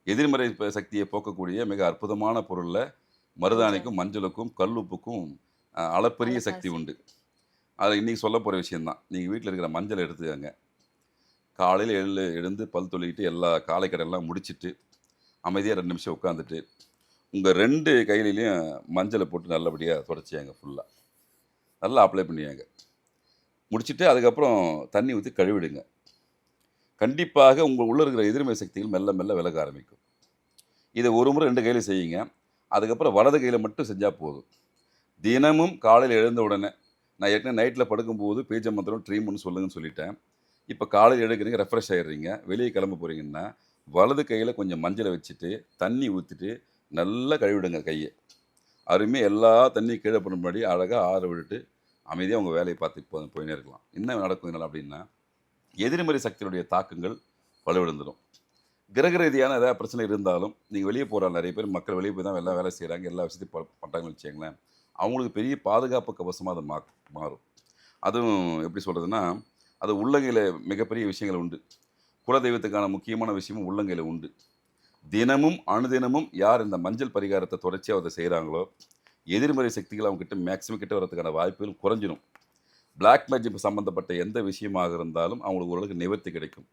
எதிர்மறை சக்தியை போக்கக்கூடிய மிக அற்புதமான பொருள்ல மஞ்சள். மருதாணிக்கும், மஞ்சளுக்கும், கல்லுப்புக்கும் அளப்பரிய சக்தி அளப்பரிய உண்டு. அத இன்னைக்கு சொல்லப் போற விஷயம் தான். நீங்க வீட்ல இருக்கிற மஞ்சள எடுத்துக்கங்க. காலையில எழுந்து பல் துலக்கிட்டு எல்லா காலை கடன்லாம் முடிச்சுட்டு, அமைதியா 2 நிமிஷம் உட்கார்ந்துட்டு, உங்க 2 கையிலயும் மஞ்சள போட்டு நல்லபடியா தொடச்சிக்கங்க ஃபுல்லா. நல்லா அப்ளை பண்ணிக்கங்க. முடிச்சுட்டு அதுக்கப்புறம் தண்ணி ஊத்தி கழுவிடுங்க. கண்டிப்பாக உங்க உள்ள இருக்கிற எதிர்மறை சக்திகள் மெல்ல மெல்ல விலக ஆரம்பிக்கும். இத ஒரு முறை 2 கையில செய்யுங்க. அதுக்கப்புறம் வலது கையில மட்டும் செஞ்சா போதும். தினமும் காலையில எழுந்த உடனே நான் ஏற்கனவே நைட்ல படுக்கும்போது பீஜ மந்திரம், ட்ரீம்ன்னு சொல்லுங்கன்னு சொல்லிட்டேன். இப்ப காலையில எழுக்கிறீங்க, ரெஃப்ரெஷ் ஆயிடுறீங்க. வெளிய கிளம்ப போறீங்கன்னா, வலது கையில கொஞ்சம் மஞ்சள வச்சுட்டு, தண்ணி ஊத்திட்டு, நல்லா கழுவிடுங்க கைய. அருமையா எல்லா தண்ணியும் கீழ போன முன்னாடி அழகா ஆற விட்டுட்டு, அமைதியா உங்க வேலைய பார்த்துட்டு போயின்னே இருக்கலாம். என்ன நடக்கும் இதனால அப்டின்னா, எதிர்மறை சக்திகளுடைய தாக்கங்கள் வலுவிழந்துரும். கிரக ரீதியான ஏதாவது பிரச்சனை இருந்தாலும், நீங்க வெளிய போற நெறைய பேர் மக்கள் வெளிய போய் தான் எல்லா வேலை செய்றாங்க. எல்லா விஷயத்தையும் பண்றாங்கன்னு வச்சுக்கங்களேன். அவங்களுக்கு பெரிய பாதுகாப்பு கவசமா அது மாறும். அதுவும் எப்படி சொல்றதுன்னா, அது உள்ளங்கையில மிகப்பெரிய விஷயங்கள் உண்டு. குலதெய்வத்துக்கான முக்கியமான விஷயமும் உள்ளங்கையில உண்டு. தினமும், அனுதினமும் யார் இந்த மஞ்சள் பரிகாரத்த தொடர்ச்சியா அத செய்றாங்களோ, எதிர்மறை சக்திகள் அவங்க கிட்ட மேக்ஸிமம் கிட்ட வரதுக்கான வாய்ப்புகள் குறைஞ்சிரும். பிளாக் மேஜிக் சம்மந்தப்பட்ட எந்த விஷயமாக இருந்தாலும் அவங்களுக்கு ஓரளவுக்கு நிவர்த்தி கிடைக்கும்.